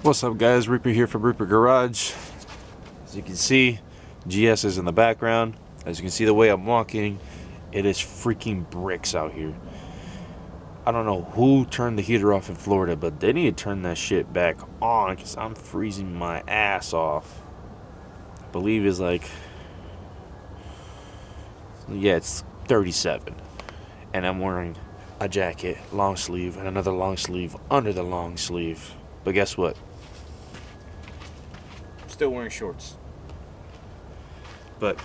What's up guys, Reaper here from Reaper Garage. As you can see, GS is in the background. As you can see the way I'm walking, it is freaking bricks out here. I don't know who turned the heater off in Florida, but they need to turn that shit back on because I'm freezing my ass off. I believe it's like, yeah, it's 37. And I'm wearing a jacket, long sleeve, and another long sleeve under the long sleeve. But guess what? Still wearing shorts. But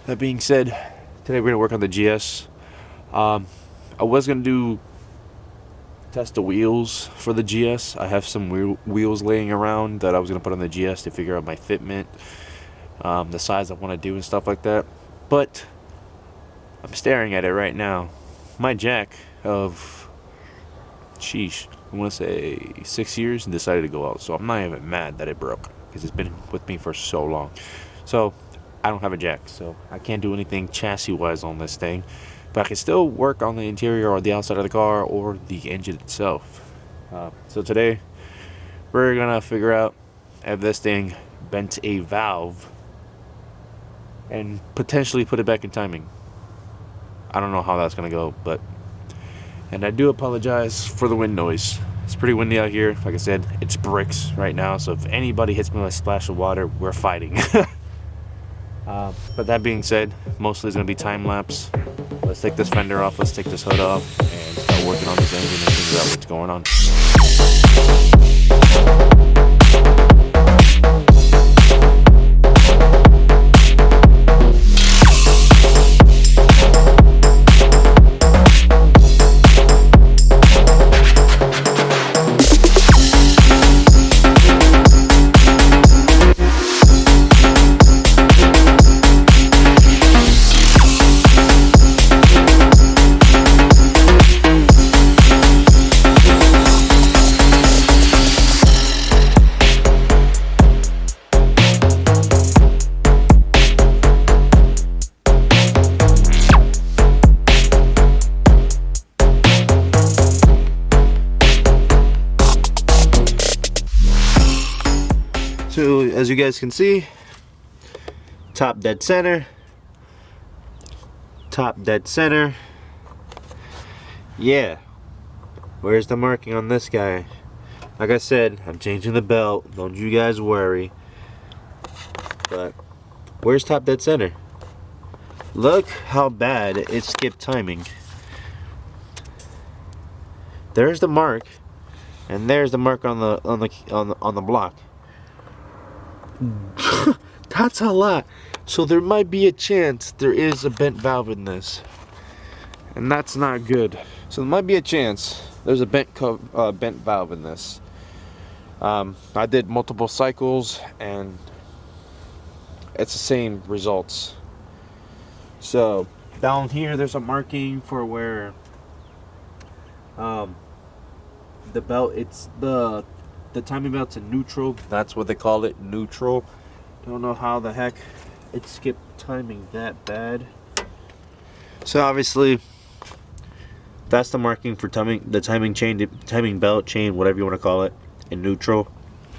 that being said, today we're gonna work on the GS. I was gonna test the wheels for the GS. I have some wheels laying around that I was gonna put on the GS to figure out my fitment, the size I want to do and stuff like that. But I'm staring at it right now. My jack of sheesh, I want to say 6 years, and decided to go out. So I'm not even mad that it broke, because it's been with me for so long. So I don't have a jack, so I can't do anything chassis wise on this thing, but I can still work on the interior or the outside of the car or the engine itself. So today we're gonna figure out if this thing bent a valve and potentially put it back in timing. I don't know how that's gonna go, and I do apologize for the wind noise. It's pretty windy out here. Like I said, it's bricks right now, so if anybody hits me with a splash of water, we're fighting. But that being said, mostly it's going to be time lapse. Let's take this fender off, let's take this hood off, and start working on this engine and figure out what's going on. So as you guys can see, top dead center, top dead center. Yeah, where's the marking on this guy? Like I said, I'm changing the belt, don't you guys worry. But where's top dead center? Look how bad it skipped timing. There's the mark, and there's the mark on the block. That's a lot. So there might be a chance there is a bent valve in this, and that's not good. So there might be a chance there's a bent valve in this. I did multiple cycles and it's the same results. So down here there's a marking for where the belt, it's the timing belt's in neutral. That's what they call it, neutral. Don't know how the heck it skipped timing that bad. So obviously that's the marking for timing, the timing chain, the timing belt chain, whatever you want to call it, in neutral.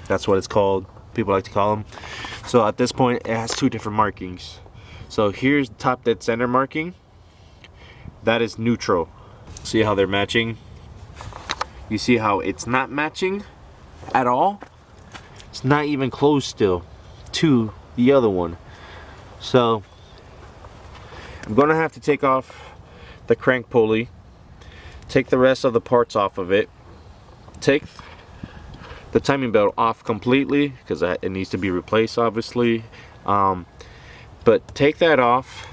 That's what it's called, people like to call them. So at this point it has two different markings. So here's top dead center marking, that is neutral. See how they're matching? You see how it's not matching at all? It's not even close still to the other one. So I'm gonna have to take off the crank pulley, take the rest of the parts off of it, take the timing belt off completely because it needs to be replaced obviously, but take that off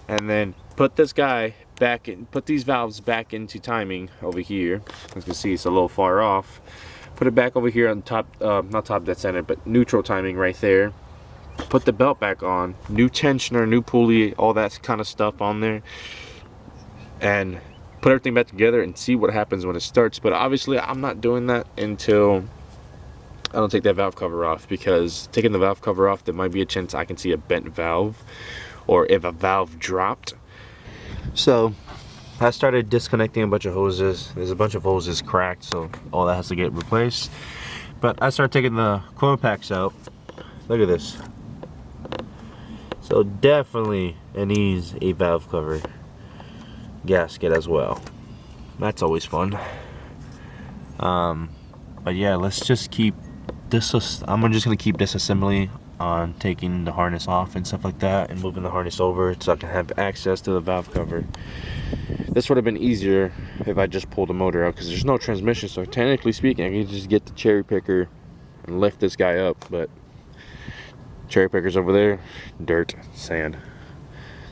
and then put this guy back in, put these valves back into timing over here. As you can see, it's a little far off. Put it back over here on top, not top dead center, but neutral timing right there. Put the belt back on, new tensioner, new pulley, all that kind of stuff on there, and put everything back together and see what happens when it starts. But obviously I'm not doing that until I don't take that valve cover off, because taking the valve cover off, there might be a chance I can see a bent valve, or if a valve dropped. So I started disconnecting a bunch of hoses. There's a bunch of hoses cracked, so all that has to get replaced. But I started taking the coil packs out. Look at this. So definitely it needs a valve cover gasket as well. That's always fun. But yeah, let's just keep this. I'm just gonna keep disassembling on taking the harness off and stuff like that, and moving the harness over so I can have access to the valve cover. This would have been easier if I just pulled the motor out, because there's no transmission. So technically speaking, I can just get the cherry picker and lift this guy up. But cherry picker's over there, dirt, sand.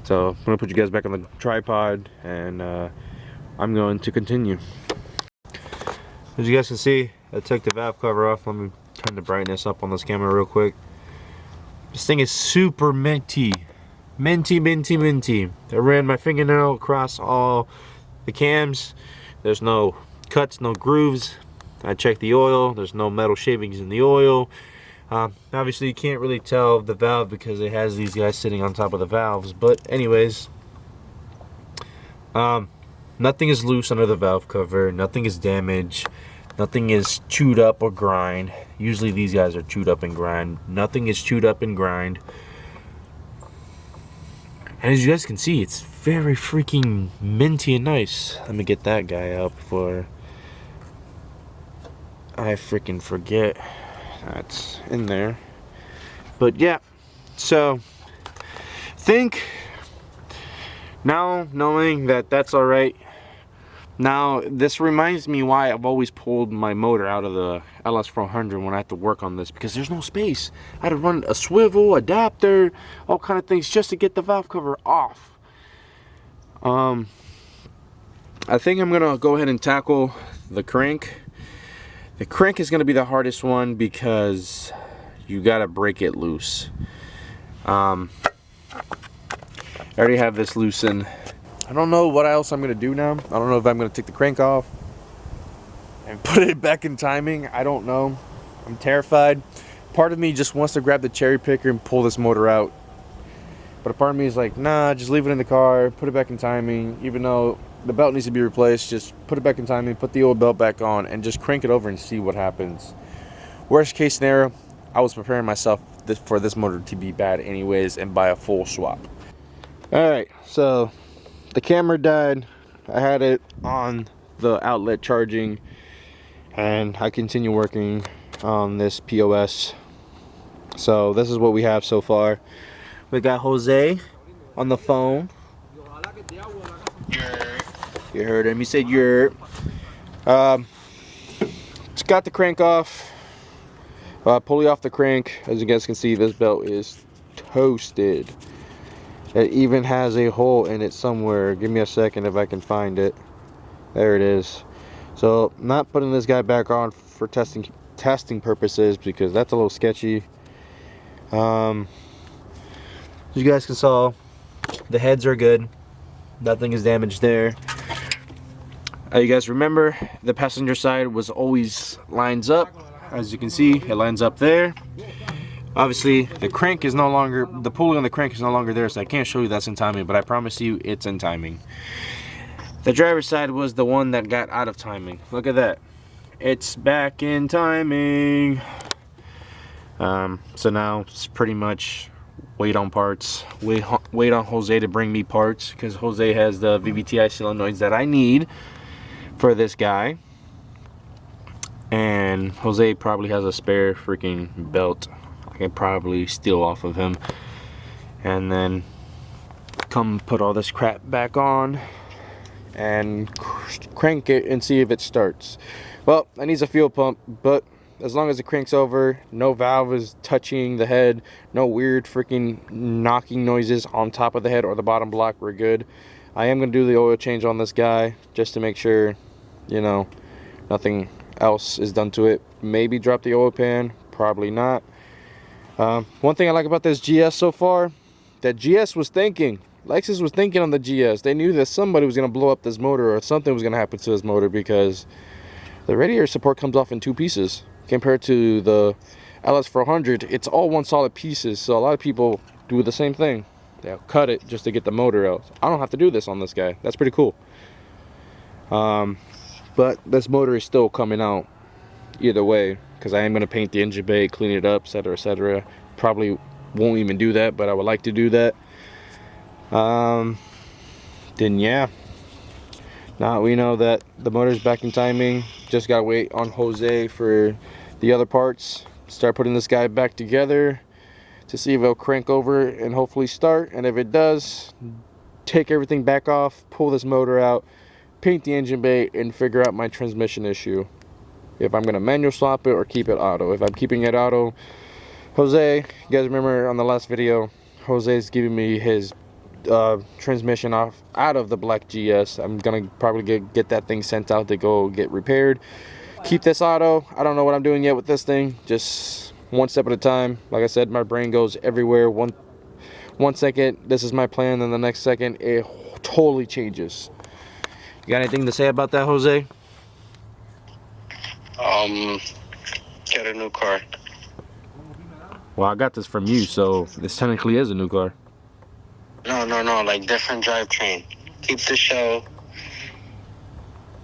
So I'm gonna put you guys back on the tripod, and I'm going to continue. As you guys can see, I took the valve cover off. Let me turn the brightness up on this camera real quick. This thing is super minty. Minty, minty, minty. I ran my fingernail across all the cams. There's no cuts, no grooves. I checked the oil. There's no metal shavings in the oil. Obviously you can't really tell the valve because it has these guys sitting on top of the valves. But anyways, nothing is loose under the valve cover. Nothing is damaged. Nothing is chewed up or grind. Usually these guys are chewed up and grind. Nothing is chewed up and grind. And as you guys can see, it's very freaking minty and nice. Let me get that guy out before I freaking forget that's in there. But yeah, so think now, knowing that that's all right. Now this reminds me why I've always pulled my motor out of the LS400 when I have to work on this, because there's no space. I had to run a swivel, adapter, all kind of things just to get the valve cover off. I think I'm gonna go ahead and tackle the crank. The crank is gonna be the hardest one because you gotta break it loose. I already have this loosened. I don't know what else I'm gonna do now. I don't know if I'm gonna take the crank off and put it back in timing. I don't know. I'm terrified. Part of me just wants to grab the cherry picker and pull this motor out. But a part of me is like, nah, just leave it in the car, put it back in timing. Even though the belt needs to be replaced, just put it back in timing, put the old belt back on, and just crank it over and see what happens. Worst case scenario, I was preparing myself for this motor to be bad anyways and buy a full swap. Alright, so the camera died. I had it on the outlet charging, and I continue working on this POS. So this is what we have so far. We got Jose on the phone. You heard him. He said you're. Just got the crank off. Pulley off the crank. As you guys can see, this belt is toasted. It even has a hole in it somewhere. Give me a second if I can find it. There it is. So not putting this guy back on for testing purposes, because that's a little sketchy. As you guys can saw, the heads are good. Nothing is damaged there. You guys remember the passenger side was always lines up. As you can see, it lines up there. Obviously, the crank is no longer, the pulley on the crank is no longer there, so I can't show you that's in timing, but I promise you it's in timing. The driver's side was the one that got out of timing. Look at that. It's back in timing. So now it's pretty much wait on parts. Wait on Jose to bring me parts, because Jose has the VVTi solenoids that I need for this guy. And Jose probably has a spare freaking belt I can probably steal off of him, and then come put all this crap back on and crank it and see if it starts. Well, it needs a fuel pump, but as long as it cranks over, no valve is touching the head, no weird freaking knocking noises on top of the head or the bottom block, we're good. I am going to do the oil change on this guy just to make sure, you know, nothing else is done to it. Maybe drop the oil pan, probably not. One thing I like about this GS so far, that GS was thinking, Lexus was thinking on the GS. They knew that somebody was going to blow up this motor, or something was going to happen to this motor, because the radiator support comes off in 2 pieces. Compared to the LS400, it's all one solid pieces. So a lot of people do the same thing. They'll cut it just to get the motor out. I don't have to do this on this guy. That's pretty cool. But this motor is still coming out either way, because I am going to paint the engine bay, clean it up, etc, etc. Probably won't even do that, but I would like to do that. Then yeah, now we know that the motor's back in timing. Just gotta wait on Jose for the other parts. Start putting this guy back together to see if it'll crank over and hopefully start. And if it does, take everything back off, pull this motor out, paint the engine bay, and figure out my transmission issue. If I'm gonna manual swap it or keep it auto. If I'm keeping it auto, Jose, you guys remember on the last video, Jose's giving me his transmission out of the black GS. I'm gonna probably get that thing sent out to go get repaired. Keep this auto. I don't know what I'm doing yet with this thing. Just one step at a time. Like I said, my brain goes everywhere. One second this is my plan, then the next second it totally changes. You got anything to say about that, Jose? Get a new car. Well, I got this from you, so this technically is a new car. No, like different drivetrain. Keep the shell.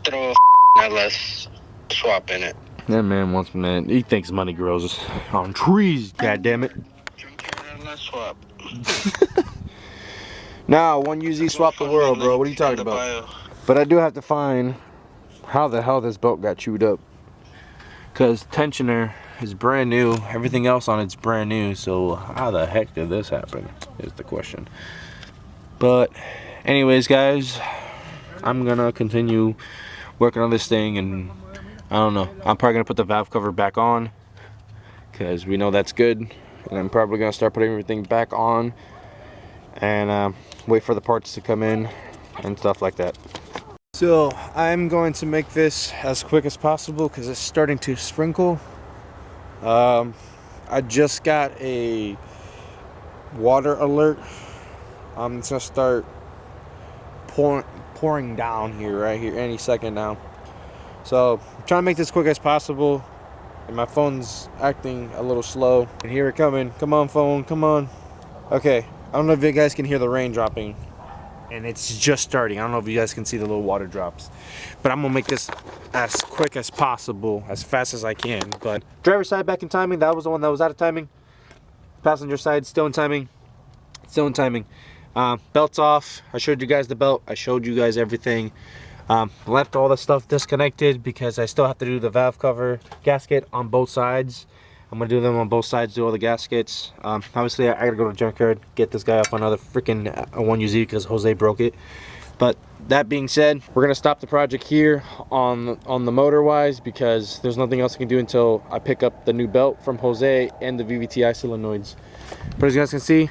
Throw a LS swap in it. That man wants, man, he thinks money grows on trees, god damn it. LS swap. Now, one UZ swap the world, bro. What are you talking about? But I do have to find how the hell this belt got chewed up. Because tensioner is brand new. Everything else on it's brand new. So how the heck did this happen is the question. But anyways, guys, I'm gonna continue working on this thing, and I don't know, I'm probably gonna put the valve cover back on because we know that's good, and I'm probably gonna start putting everything back on and wait for the parts to come in and stuff like that. So I'm going to make this as quick as possible because it's starting to sprinkle. I just got a water alert. It's gonna start pouring down here, right here, any second now. So I'm trying to make this quick as possible, and my phone's acting a little slow. And here it coming. Come on, phone, come on. Okay, I don't know if you guys can hear the rain dropping, and it's just starting. I don't know if you guys can see the little water drops, but I'm gonna make this as quick as possible, as fast as I can. But driver's side back in timing. That was the one that was out of timing. Passenger side still in timing. Still in timing. Belt's off. I showed you guys the belt. I showed you guys everything. Left all the stuff disconnected because I still have to do the valve cover gasket on both sides. I'm gonna do them on both sides, do all the gaskets. Obviously I gotta go to the junkyard, get this guy up on another freaking 1UZ because Jose broke it. But that being said, we're gonna stop the project here on the motor wise, because there's nothing else I can do until I pick up the new belt from Jose and the VVTi solenoids. But as you guys can see,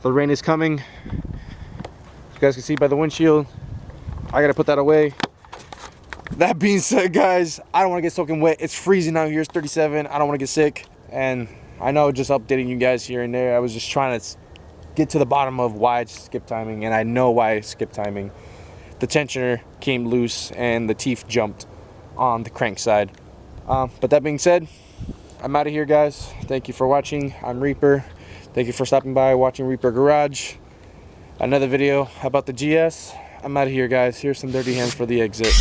the rain is coming. You guys can see by the windshield. I gotta put that away. That being said, guys, I don't want to get soaking wet. It's freezing out here. It's 37. I don't want to get sick. And I know, just updating you guys here and there, I was just trying to get to the bottom of why I skipped timing, and I know why I skipped timing. The tensioner came loose and the teeth jumped on the crank side. But that being said, I'm out of here, guys. Thank you for watching. I'm Reaper. Thank you for stopping by, watching Reaper Garage. Another video about the GS. I'm out of here, guys. Here's some dirty hands for the exit.